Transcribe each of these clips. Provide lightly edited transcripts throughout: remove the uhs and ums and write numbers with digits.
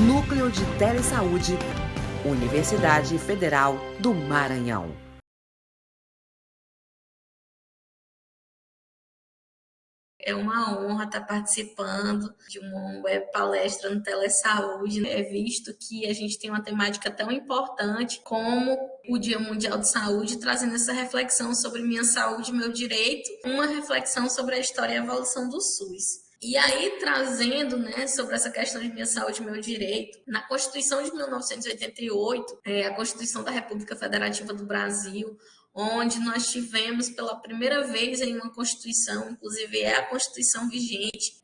Núcleo de Telesaúde, Universidade Federal do Maranhão. É uma honra estar participando de uma web palestra no Telesaúde, né? Visto que a gente tem uma temática tão importante como o Dia Mundial de Saúde, trazendo essa reflexão sobre minha saúde e meu direito, uma reflexão sobre a história e a evolução do SUS. E aí, trazendo, né, sobre essa questão de minha saúde e meu direito, na Constituição de 1988, a Constituição da República Federativa do Brasil, onde nós tivemos pela primeira vez em uma Constituição, inclusive é a Constituição vigente,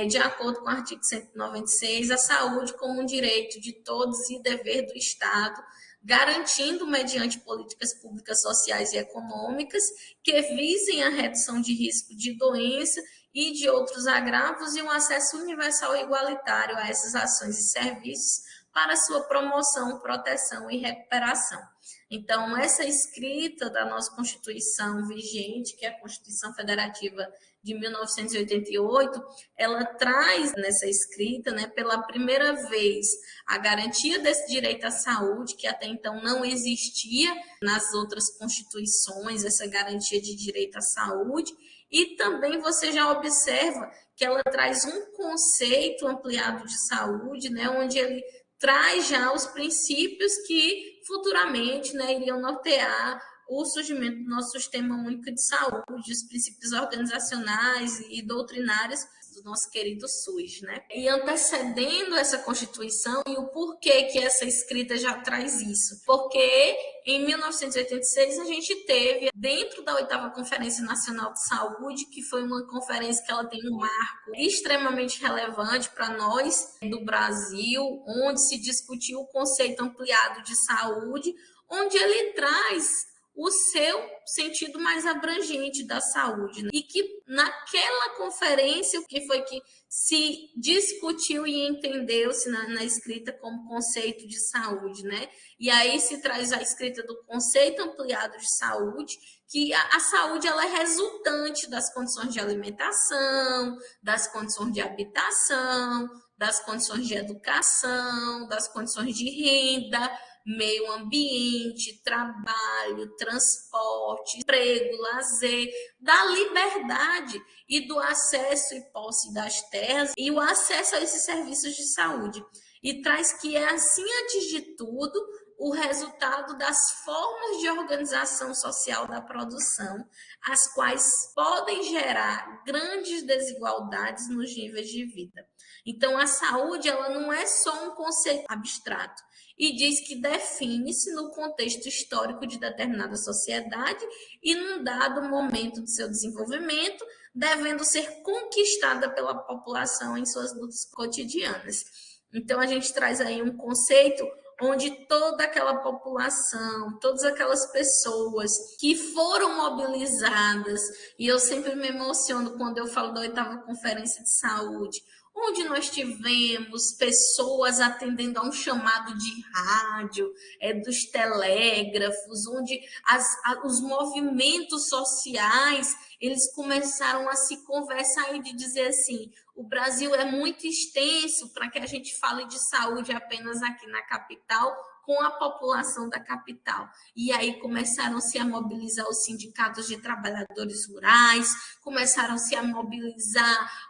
de acordo com o artigo 196, a saúde como um direito de todos e dever do Estado, garantindo, mediante políticas públicas sociais e econômicas, que visem a redução de risco de doença e de outros agravos e um acesso universal e igualitário a essas ações e serviços para sua promoção, proteção e recuperação. Então, essa escrita da nossa Constituição vigente, que é a Constituição Federativa de 1988, ela traz nessa escrita, né, pela primeira vez, a garantia desse direito à saúde, que até então não existia nas outras constituições, essa garantia de direito à saúde, e também você já observa que ela traz um conceito ampliado de saúde, né, onde ele traz já os princípios que futuramente, né, iriam nortear o surgimento do nosso Sistema Único de Saúde, os princípios organizacionais e doutrinários do nosso querido SUS, né? E antecedendo essa Constituição, e o porquê que essa escrita já traz isso? Porque em 1986 a gente teve, dentro da 8ª Conferência Nacional de Saúde, que foi uma conferência que ela tem um marco extremamente relevante para nós do Brasil, onde se discutiu o conceito ampliado de saúde, onde ele traz o seu sentido mais abrangente da saúde, né? E que naquela conferência, o que foi que se discutiu e entendeu-se na escrita como conceito de saúde, né? E aí se traz a escrita do conceito ampliado de saúde, que a saúde ela é resultante das condições de alimentação, das condições de habitação, das condições de educação, das condições de renda, meio ambiente, trabalho, transporte, emprego, lazer, da liberdade e do acesso e posse das terras e o acesso a esses serviços de saúde. E traz que é, assim, antes de tudo, o resultado das formas de organização social da produção, as quais podem gerar grandes desigualdades nos níveis de vida. Então, a saúde ela não é só um conceito abstrato, e diz que define-se no contexto histórico de determinada sociedade e num dado momento do seu desenvolvimento, devendo ser conquistada pela população em suas lutas cotidianas. Então, a gente traz aí um conceito onde toda aquela população, todas aquelas pessoas que foram mobilizadas, e eu sempre me emociono quando eu falo da 8ª Conferência de Saúde, onde nós tivemos pessoas atendendo a um chamado de rádio, dos telégrafos, onde os movimentos sociais eles começaram a se conversar e de dizer assim, o Brasil é muito extenso para que a gente fale de saúde apenas aqui na capital, com a população da capital. E aí começaram-se a mobilizar os sindicatos de trabalhadores rurais, começaram-se a mobilizar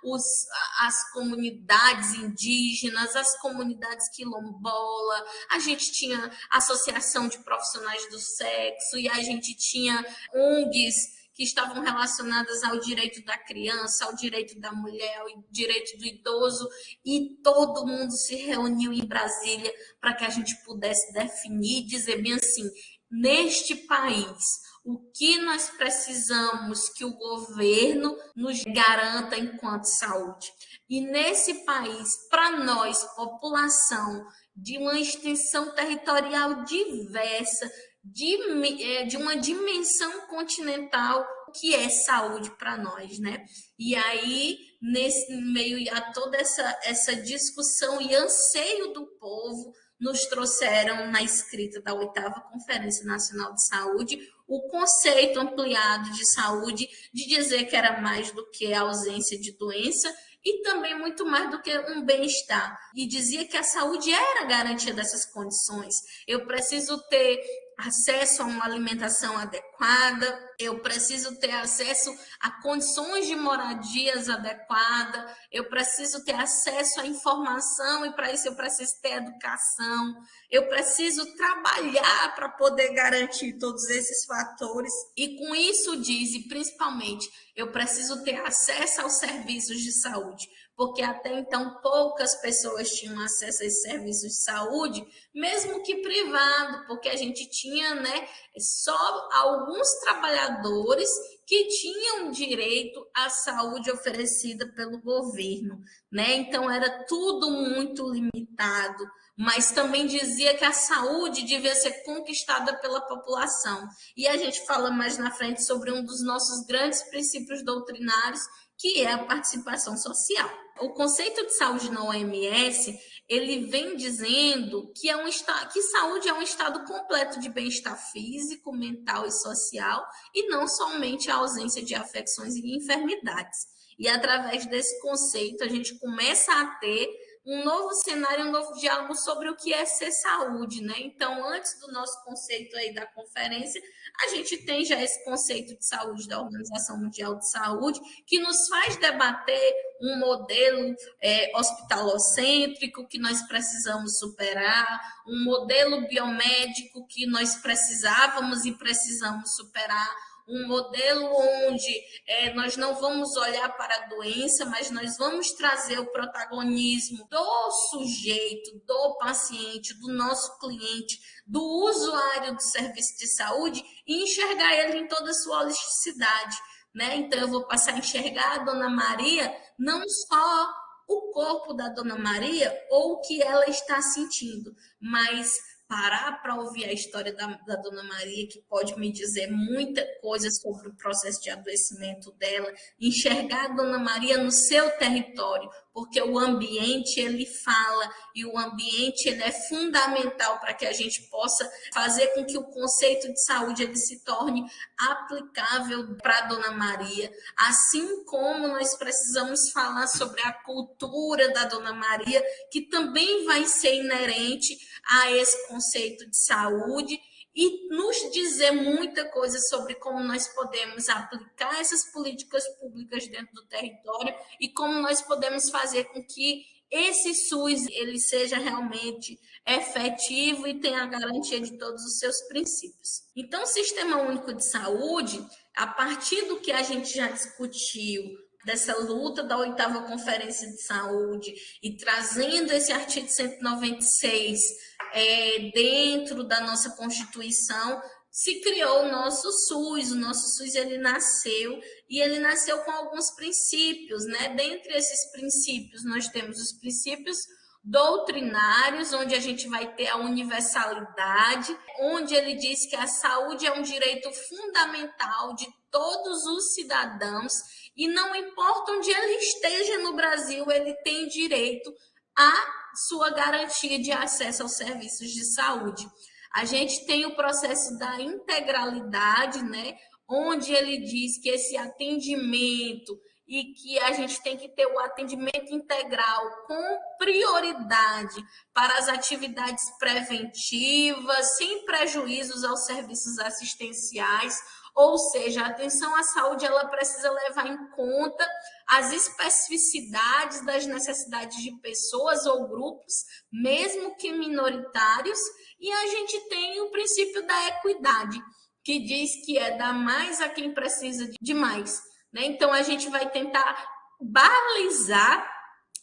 as comunidades indígenas, as comunidades quilombola, a gente tinha associação de profissionais do sexo, e a gente tinha ONGs que estavam relacionadas ao direito da criança, ao direito da mulher, ao direito do idoso, e todo mundo se reuniu em Brasília para que a gente pudesse definir e dizer bem assim, neste país, o que nós precisamos que o governo nos garanta enquanto saúde. E nesse país, para nós, população de uma extensão territorial diversa, de uma dimensão continental, que é saúde para nós, né? E aí, nesse meio a toda essa discussão e anseio do povo, nos trouxeram na escrita da 8ª Conferência Nacional de Saúde o conceito ampliado de saúde, de dizer que era mais do que a ausência de doença e também muito mais do que um bem-estar. E dizia que a saúde era a garantia dessas condições. Eu preciso ter acesso a uma alimentação adequada, eu preciso ter acesso a condições de moradias adequadas, eu preciso ter acesso à informação e para isso eu preciso ter educação, eu preciso trabalhar para poder garantir todos esses fatores e com isso diz, e principalmente, eu preciso ter acesso aos serviços de saúde, porque até então poucas pessoas tinham acesso a esses serviços de saúde, mesmo que privado, porque a gente tinha, né, só alguns trabalhadores que tinham direito à saúde oferecida pelo governo, né? Então era tudo muito limitado, mas também dizia que a saúde devia ser conquistada pela população. E a gente fala mais na frente sobre um dos nossos grandes princípios doutrinários, que é a participação social. O conceito de saúde na OMS, ele vem dizendo que, que saúde é um estado completo de bem-estar físico, mental e social, e não somente a ausência de afecções e enfermidades. E através desse conceito, a gente começa a ter um novo cenário, um novo diálogo sobre o que é ser saúde, né? Então, antes do nosso conceito aí da conferência, a gente tem já esse conceito de saúde da Organização Mundial de Saúde, que nos faz debater um modelo hospitalocêntrico que nós precisamos superar, um modelo biomédico que nós precisávamos e precisamos superar, um modelo onde nós não vamos olhar para a doença, mas nós vamos trazer o protagonismo do sujeito, do paciente, do nosso cliente, do usuário do serviço de saúde e enxergar ele em toda a sua holisticidade, né? Então, eu vou passar a enxergar a Dona Maria não só o corpo da Dona Maria ou o que ela está sentindo, mas parar para ouvir a história da Dona Maria, que pode me dizer muita coisa sobre o processo de adoecimento dela, enxergar a Dona Maria no seu território, porque o ambiente, ele fala, e o ambiente, ele é fundamental para que a gente possa fazer com que o conceito de saúde, ele se torne aplicável para a Dona Maria, assim como nós precisamos falar sobre a cultura da Dona Maria, que também vai ser inerente a esse conceito de saúde e nos dizer muita coisa sobre como nós podemos aplicar essas políticas públicas dentro do território e como nós podemos fazer com que esse SUS ele seja realmente efetivo e tenha a garantia de todos os seus princípios. Então, o Sistema Único de Saúde, a partir do que a gente já discutiu, dessa luta da 8ª Conferência de Saúde e trazendo esse artigo 196 dentro da nossa Constituição, se criou o nosso SUS. O nosso SUS ele nasceu com alguns princípios, né? Dentre esses princípios, nós temos os princípios doutrinários, onde a gente vai ter a universalidade, onde ele diz que a saúde é um direito fundamental de todos os cidadãos e não importa onde ele esteja no Brasil, ele tem direito à sua garantia de acesso aos serviços de saúde. A gente tem o processo da integralidade, né, onde ele diz que esse atendimento e que a gente tem que ter o atendimento integral com prioridade para as atividades preventivas, sem prejuízos aos serviços assistenciais, ou seja, a atenção à saúde ela precisa levar em conta as especificidades das necessidades de pessoas ou grupos, mesmo que minoritários, e a gente tem o princípio da equidade, que diz que é dar mais a quem precisa de mais, né? Então, a gente vai tentar balizar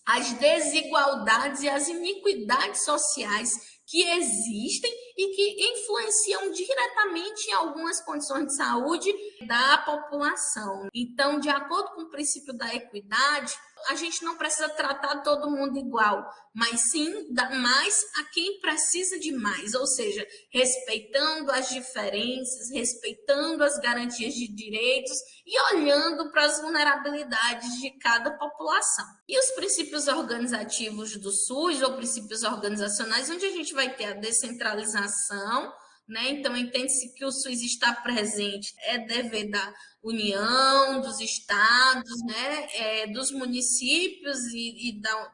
as desigualdades e as iniquidades sociais que existem e que influenciam diretamente em algumas condições de saúde da população. Então, de acordo com o princípio da equidade, a gente não precisa tratar todo mundo igual, mas sim dar mais a quem precisa de mais, ou seja, respeitando as diferenças, respeitando as garantias de direitos e olhando para as vulnerabilidades de cada população. E os princípios organizativos do SUS, ou princípios organizacionais, onde a gente vai ter a descentralização, né? Então, entende-se que o SUS está presente, é dever da União, dos estados, né, dos municípios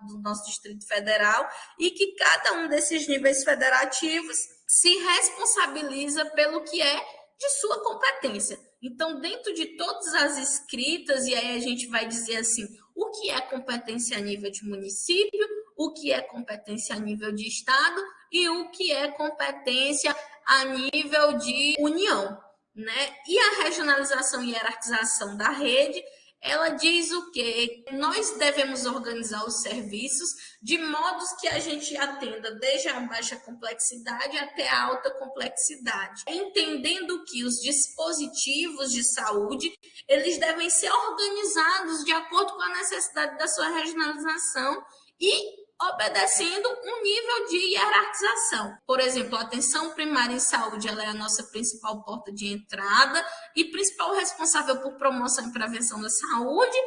do nosso Distrito Federal, e que cada um desses níveis federativos se responsabiliza pelo que é de sua competência. Então, dentro de todas as escritas, e aí a gente vai dizer assim, o que é competência a nível de município, o que é competência a nível de estado e o que é competência a nível de União, né? E a regionalização e hierarquização da rede, ela diz o quê? Nós devemos organizar os serviços de modos que a gente atenda desde a baixa complexidade até a alta complexidade, entendendo que os dispositivos de saúde, eles devem ser organizados de acordo com a necessidade da sua regionalização e obedecendo um nível de hierarquização. Por exemplo, a atenção primária em saúde, ela é a nossa principal porta de entrada e principal responsável por promoção e prevenção da saúde,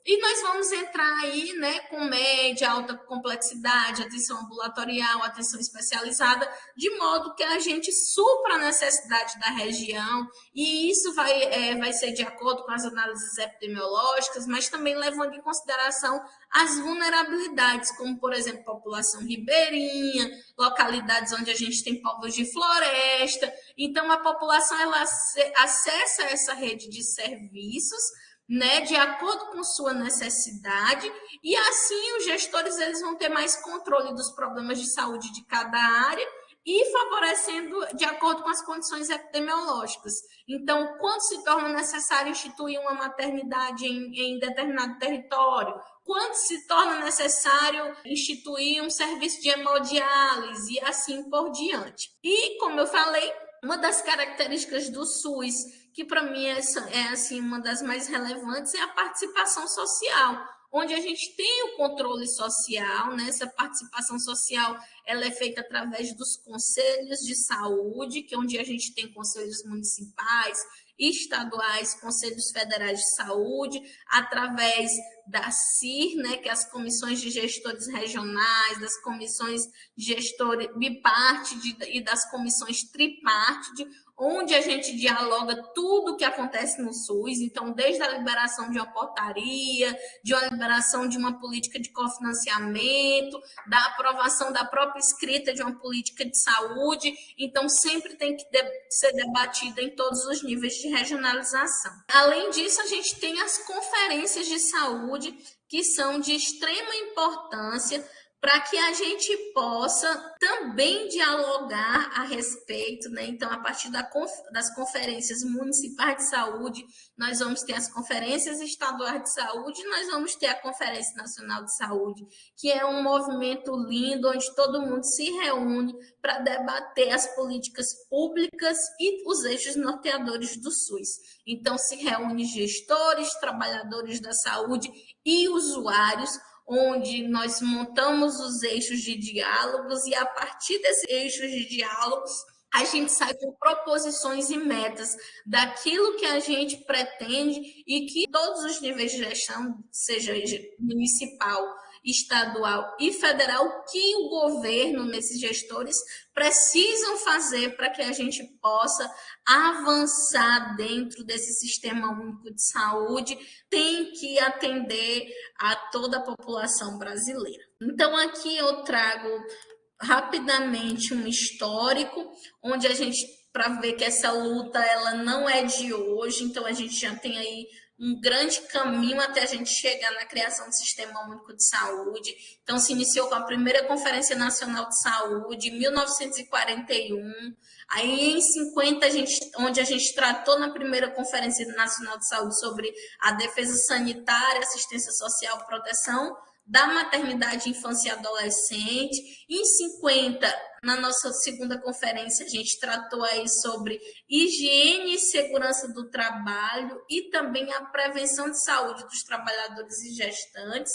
e nós vamos entrar aí, né, com média, alta complexidade, atenção ambulatorial, atenção especializada, de modo que a gente supra a necessidade da região, e isso vai ser de acordo com as análises epidemiológicas, mas também levando em consideração as vulnerabilidades, como, por exemplo, população ribeirinha, localidades onde a gente tem povos de floresta. Então, a população ela acessa essa rede de serviços, né, de acordo com sua necessidade, e assim os gestores eles vão ter mais controle dos problemas de saúde de cada área e favorecendo de acordo com as condições epidemiológicas. Então, quando se torna necessário instituir uma maternidade em determinado território, quando se torna necessário instituir um serviço de hemodiálise e assim por diante. E, como eu falei, uma das características do SUS, que para mim é assim, uma das mais relevantes, é a participação social, onde a gente tem o controle social, né? Essa participação social ela é feita através dos conselhos de saúde, que é onde a gente tem conselhos municipais, estaduais, conselhos federais de saúde, através da CIR, né, que é as comissões de gestores regionais, das comissões de gestores bipartite e das comissões tripartite, onde a gente dialoga tudo o que acontece no SUS, então desde a liberação de uma portaria, de uma liberação de uma política de cofinanciamento, da aprovação da própria escrita de uma política de saúde, então sempre tem que ser debatida em todos os níveis de regionalização. Além disso, a gente tem as conferências de saúde, que são de extrema importância para que a gente possa também dialogar a respeito, né? Então, a partir das conferências municipais de saúde, nós vamos ter as conferências estaduais de saúde, nós vamos ter a Conferência Nacional de Saúde, que é um movimento lindo, onde todo mundo se reúne para debater as políticas públicas e os eixos norteadores do SUS. Então, se reúne gestores, trabalhadores da saúde e usuários, onde nós montamos os eixos de diálogos e, a partir desses eixos de diálogos, a gente sai com proposições e metas daquilo que a gente pretende e que todos os níveis de gestão, seja municipal, estadual e federal, que o governo, nesses gestores, precisam fazer para que a gente possa avançar dentro desse sistema único de saúde, tem que atender a toda a população brasileira. Então, aqui eu trago rapidamente um histórico, onde a gente, para ver que essa luta ela não é de hoje, então a gente já tem aí um grande caminho até a gente chegar na criação do Sistema Único de Saúde. Então, se iniciou com a primeira Conferência Nacional de Saúde, em 1941. Aí, em 50, onde a gente tratou na primeira Conferência Nacional de Saúde sobre a defesa sanitária, assistência social, proteção da maternidade, infância e adolescente. Em 50, na nossa segunda conferência, a gente tratou aí sobre higiene e segurança do trabalho e também a prevenção de saúde dos trabalhadores e gestantes.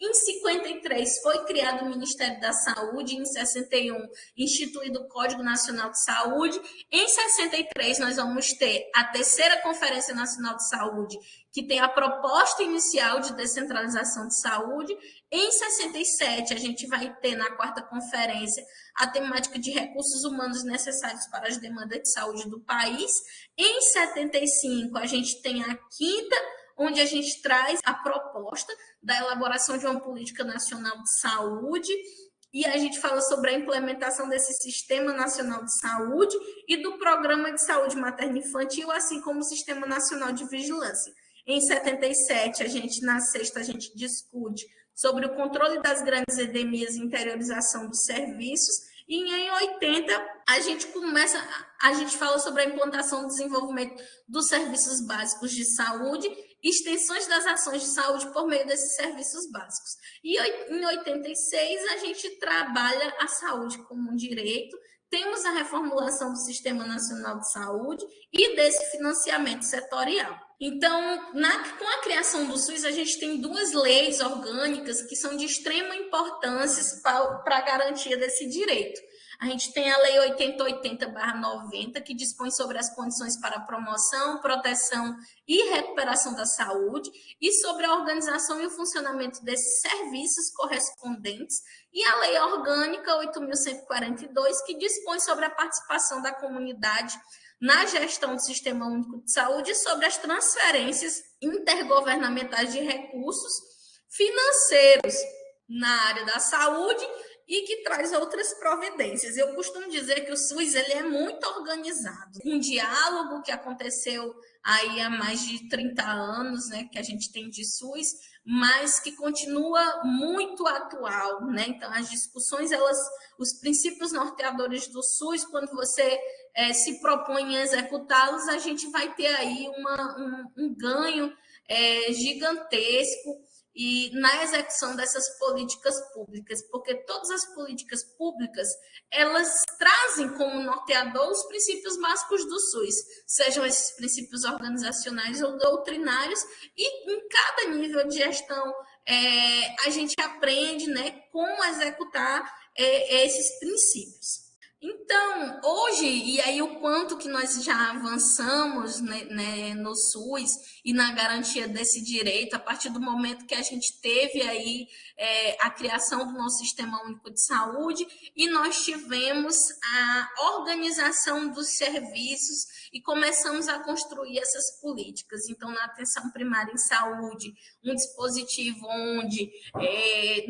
Em 53 foi criado o Ministério da Saúde, em 61 instituído o Código Nacional de Saúde. Em 63 nós vamos ter a terceira Conferência Nacional de Saúde, que tem a proposta inicial de descentralização de saúde. Em 67 a gente vai ter na quarta conferência a temática de recursos humanos necessários para as demandas de saúde do país. Em 75 a gente tem a quinta, onde a gente traz a proposta da elaboração de uma política nacional de saúde, e a gente fala sobre a implementação desse Sistema Nacional de Saúde e do Programa de Saúde Materno-Infantil, assim como o Sistema Nacional de Vigilância. Em 77, na sexta, a gente discute sobre o controle das grandes endemias e interiorização dos serviços, e em 80 a gente fala sobre a implantação e desenvolvimento dos serviços básicos de saúde, extensões das ações de saúde por meio desses serviços básicos. E em 86 a gente trabalha a saúde como um direito, temos a reformulação do Sistema Nacional de Saúde e desse financiamento setorial. Então, com a criação do SUS, a gente tem duas leis orgânicas que são de extrema importância para a garantia desse direito. A gente tem a Lei 8080/90, que dispõe sobre as condições para a promoção, proteção e recuperação da saúde e sobre a organização e o funcionamento desses serviços correspondentes, e a Lei Orgânica 8.142, que dispõe sobre a participação da comunidade na gestão do Sistema Único de Saúde e sobre as transferências intergovernamentais de recursos financeiros na área da saúde e que traz outras providências. Eu costumo dizer que o SUS ele é muito organizado. Um diálogo que aconteceu aí há mais de 30 anos, né, que a gente tem de SUS, mas que continua muito atual, né? Então, as discussões, os princípios norteadores do SUS, quando você se propõe a executá-los, a gente vai ter aí um ganho gigantesco e na execução dessas políticas públicas, porque todas as políticas públicas, elas trazem como norteador os princípios básicos do SUS, sejam esses princípios organizacionais ou doutrinários, e em cada nível de gestão a gente aprende, né, como executar esses princípios. Então, hoje, e aí o quanto que nós já avançamos, né, no SUS e na garantia desse direito, a partir do momento que a gente teve aí a criação do nosso Sistema Único de Saúde, e nós tivemos a organização dos serviços e começamos a construir essas políticas. Então, na atenção primária em saúde, um dispositivo onde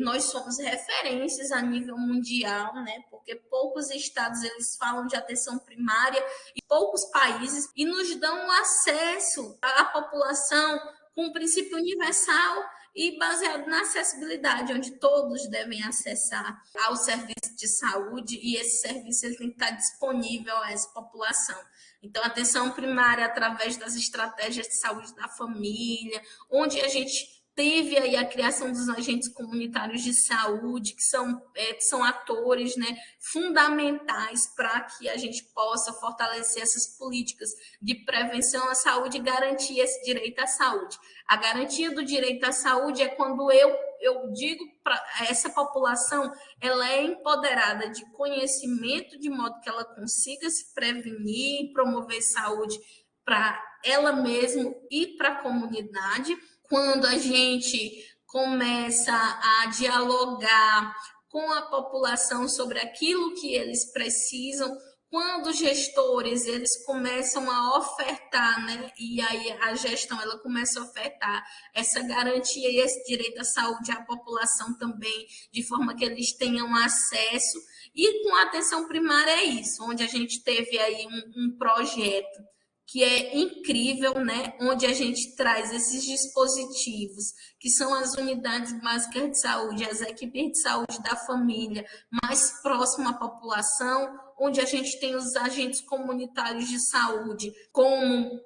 nós somos referências a nível mundial, né, porque poucos estados eles falam de atenção primária e poucos países, e nos dão acesso à população com um princípio universal e baseado na acessibilidade, onde todos devem acessar ao serviço de saúde, e esse serviço ele tem que estar disponível a essa população. Então, a atenção primária através das estratégias de saúde da família, onde a gente teve aí a criação dos agentes comunitários de saúde, que são atores, né, fundamentais para que a gente possa fortalecer essas políticas de prevenção à saúde e garantir esse direito à saúde. A garantia do direito à saúde é quando eu digo para essa população, ela é empoderada de conhecimento, de modo que ela consiga se prevenir e promover saúde para ela mesma e para a comunidade. Quando a gente começa a dialogar com a população sobre aquilo que eles precisam, quando os gestores eles começam a ofertar, né, e aí a gestão ela começa a ofertar essa garantia e esse direito à saúde à população também, de forma que eles tenham acesso. E com a atenção primária é isso, onde a gente teve aí um projeto que é incrível, né? Onde a gente traz esses dispositivos, que são as unidades básicas de saúde, as equipes de saúde da família, mais próximo à população, onde a gente tem os agentes comunitários de saúde, como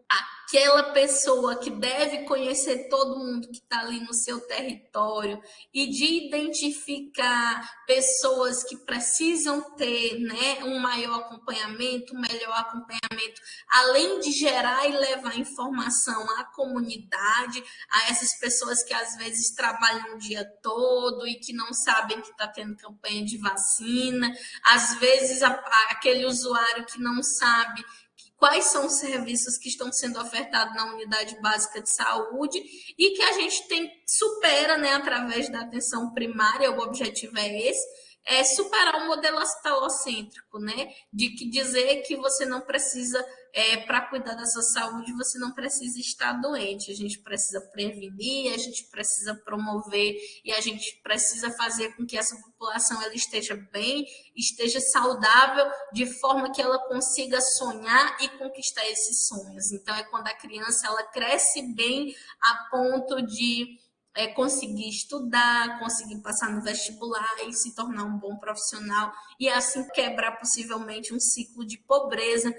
aquela pessoa que deve conhecer todo mundo que está ali no seu território e de identificar pessoas que precisam ter, né, um maior acompanhamento, um melhor acompanhamento, além de gerar e levar informação à comunidade, a essas pessoas que às vezes trabalham o dia todo e que não sabem que está tendo campanha de vacina, às vezes aquele usuário que não sabe quais são os serviços que estão sendo ofertados na unidade básica de saúde e que a gente supera, né, através da atenção primária, o objetivo é esse, é superar o modelo hospitalocêntrico, né, de que dizer que você não precisa, para cuidar da sua saúde, você não precisa estar doente, a gente precisa prevenir, a gente precisa promover e a gente precisa fazer com que essa população ela esteja bem, esteja saudável, de forma que ela consiga sonhar e conquistar esses sonhos. Então, é quando a criança ela cresce bem a ponto de conseguir estudar, conseguir passar no vestibular e se tornar um bom profissional e assim quebrar possivelmente um ciclo de pobreza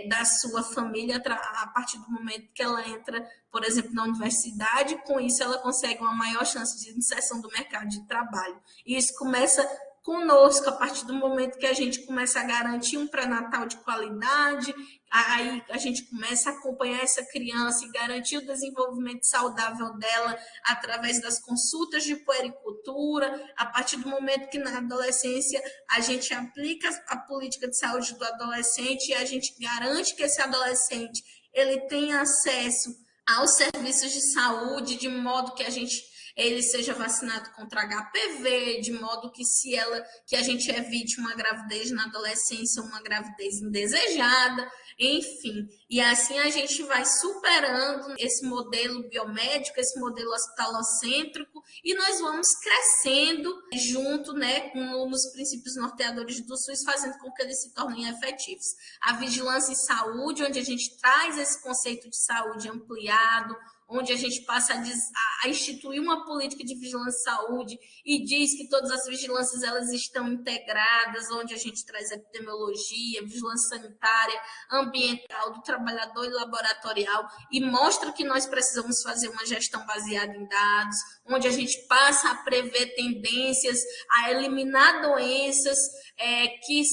da sua família a partir do momento que ela entra, por exemplo, na universidade. Com isso ela consegue uma maior chance de inserção do mercado de trabalho. E isso começa conosco, a partir do momento que a gente começa a garantir um pré-natal de qualidade, aí a gente começa a acompanhar essa criança e garantir o desenvolvimento saudável dela através das consultas de puericultura, a partir do momento que na adolescência a gente aplica a política de saúde do adolescente e a gente garante que esse adolescente ele tenha acesso aos serviços de saúde, de modo que ele seja vacinado contra HPV, de modo que a gente evite uma gravidez na adolescência, uma gravidez indesejada, enfim. E assim a gente vai superando esse modelo biomédico, esse modelo hospitalocêntrico, e nós vamos crescendo junto, né, nos princípios norteadores do SUS, fazendo com que eles se tornem efetivos. A vigilância em saúde, onde a gente traz esse conceito de saúde ampliado, onde a gente passa a instituir uma política de vigilância em saúde e diz que todas as vigilâncias elas estão integradas, onde a gente traz epidemiologia, vigilância sanitária, ambiental, do trabalhador e laboratorial, e mostra que nós precisamos fazer uma gestão baseada em dados, onde a gente passa a prever tendências, a eliminar doenças que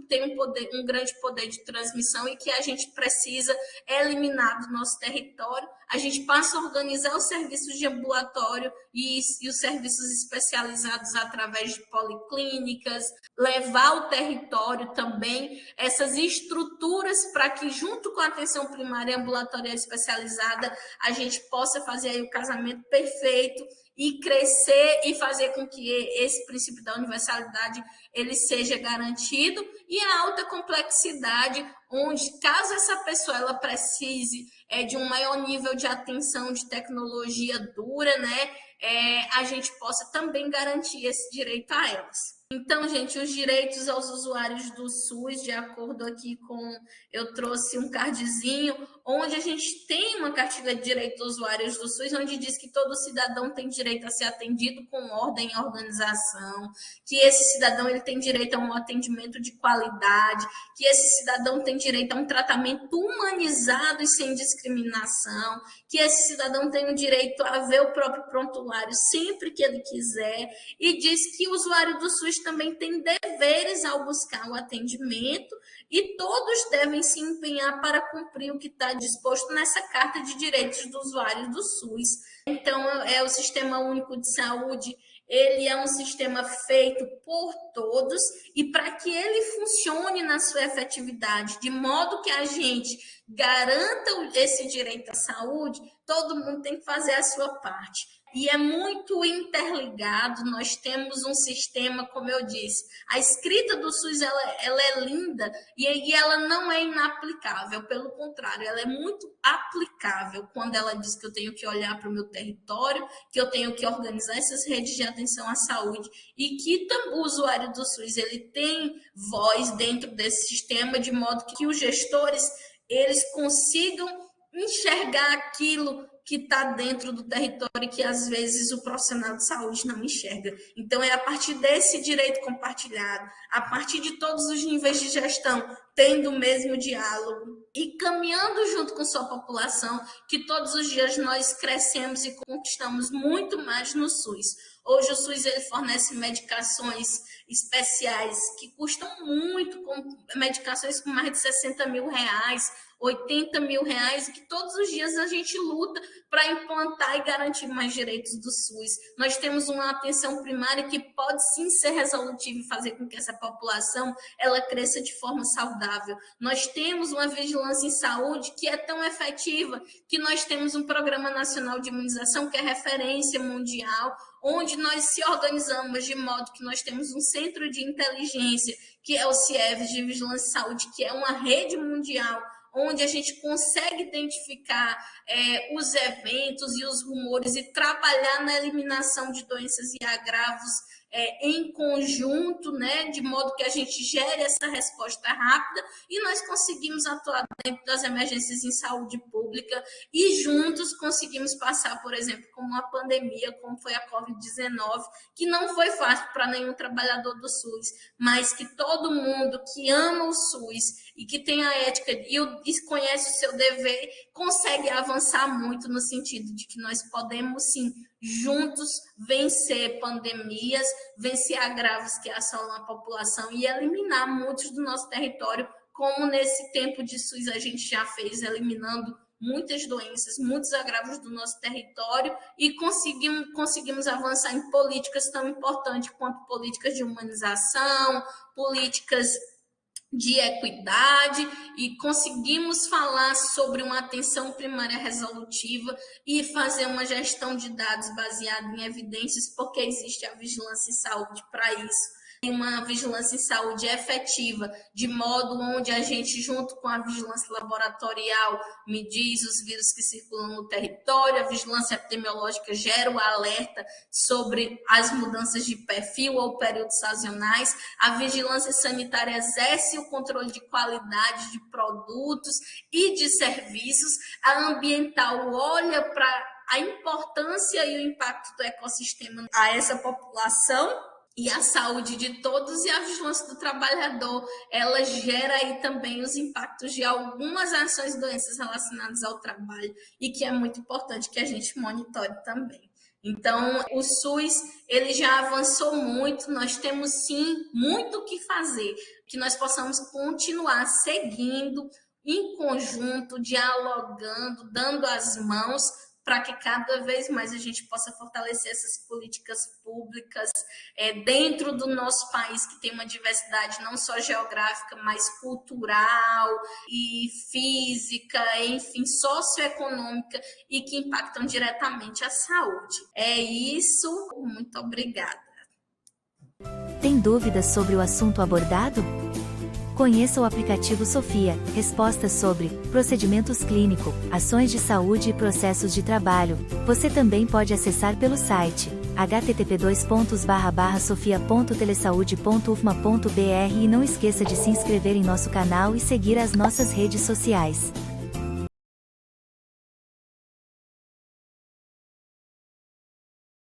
têm um grande poder de transmissão e que a gente precisa eliminar do nosso território. A gente passa a organizar os serviços de ambulatório e os serviços especializados através de policlínicas, levar ao território também essas estruturas para que, junto com a atenção primária e ambulatorial especializada, a gente possa fazer aí o casamento perfeito e crescer e fazer com que esse princípio da universalidade ele seja garantido, e a alta complexidade, onde caso essa pessoa ela precise de um maior nível de atenção de tecnologia dura, né, a gente possa também garantir esse direito a elas. Então, gente, os direitos aos usuários do SUS, de acordo aqui com... Eu trouxe um cardzinho, onde a gente tem uma cartilha de direitos dos usuários do SUS, onde diz que todo cidadão tem direito a ser atendido com ordem e organização, que esse cidadão ele tem direito a um atendimento de qualidade, que esse cidadão tem direito a um tratamento humanizado e sem discriminação, que esse cidadão tem o direito a ver o próprio prontuário sempre que ele quiser, e diz que o usuário do SUS também tem deveres ao buscar o atendimento e todos devem se empenhar para cumprir o que está disposto nessa Carta de Direitos do Usuário do SUS. Então, o Sistema Único de Saúde, ele é um sistema feito por todos e para que ele funcione na sua efetividade, de modo que a gente garanta esse direito à saúde, todo mundo tem que fazer a sua parte. E é muito interligado, nós temos um sistema, como eu disse, a escrita do SUS ela é linda e ela não é inaplicável, pelo contrário, ela é muito aplicável quando ela diz que eu tenho que olhar para o meu território, que eu tenho que organizar essas redes de atenção à saúde e que o usuário do SUS ele tem voz dentro desse sistema, de modo que os gestores eles consigam enxergar aquilo que está dentro do território e que às vezes o profissional de saúde não enxerga. Então, é a partir desse direito compartilhado, a partir de todos os níveis de gestão, tendo o mesmo diálogo e caminhando junto com sua população, que todos os dias nós crescemos e conquistamos muito mais no SUS. Hoje o SUS ele fornece medicações especiais que custam muito, com medicações com mais de 60 mil reais, 80 mil reais, e que todos os dias a gente luta para implantar e garantir mais direitos do SUS. Nós temos uma atenção primária que pode sim ser resolutiva e fazer com que essa população ela cresça de forma saudável. Nós temos uma vigilância em saúde que é tão efetiva que nós temos um Programa Nacional de Imunização que é referência mundial, onde nós se organizamos de modo que nós temos um centro de inteligência, que é o CIEVS de Vigilância em Saúde, que é uma rede mundial, onde a gente consegue identificar os eventos e os rumores e trabalhar na eliminação de doenças e agravos em conjunto, né, de modo que a gente gere essa resposta rápida e nós conseguimos atuar dentro das emergências em saúde pública e juntos conseguimos passar, por exemplo, como uma pandemia, como foi a Covid-19, que não foi fácil para nenhum trabalhador do SUS, mas que todo mundo que ama o SUS e que tem a ética e conhece o seu dever, consegue avançar muito no sentido de que nós podemos, sim, juntos vencer pandemias, vencer agravos que assolam a população e eliminar muitos do nosso território, como nesse tempo de SUS a gente já fez, eliminando muitas doenças, muitos agravos do nosso território e conseguimos avançar em políticas tão importantes quanto políticas de humanização, políticas de equidade e conseguimos falar sobre uma atenção primária resolutiva e fazer uma gestão de dados baseada em evidências, porque existe a vigilância em saúde para isso. Uma vigilância em saúde efetiva, de modo onde a gente, junto com a vigilância laboratorial, mediz os vírus que circulam no território, a vigilância epidemiológica gera o alerta sobre as mudanças de perfil ou períodos sazonais, a vigilância sanitária exerce o controle de qualidade de produtos e de serviços, a ambiental olha para a importância e o impacto do ecossistema a essa população, e a saúde de todos, e a vigilância do trabalhador, ela gera aí também os impactos de algumas ações e doenças relacionadas ao trabalho, e que é muito importante que a gente monitore também. Então, o SUS, ele já avançou muito, nós temos sim muito o que fazer, que nós possamos continuar seguindo em conjunto, dialogando, dando as mãos, para que cada vez mais a gente possa fortalecer essas políticas públicas dentro do nosso país, que tem uma diversidade não só geográfica, mas cultural e física, enfim, socioeconômica, e que impactam diretamente a saúde. É isso, muito obrigada. Tem dúvidas sobre o assunto abordado? Conheça o aplicativo Sofia, respostas sobre procedimentos clínicos, ações de saúde e processos de trabalho. Você também pode acessar pelo site http://sofia.telesaude.ufma.br e não esqueça de se inscrever em nosso canal e seguir as nossas redes sociais.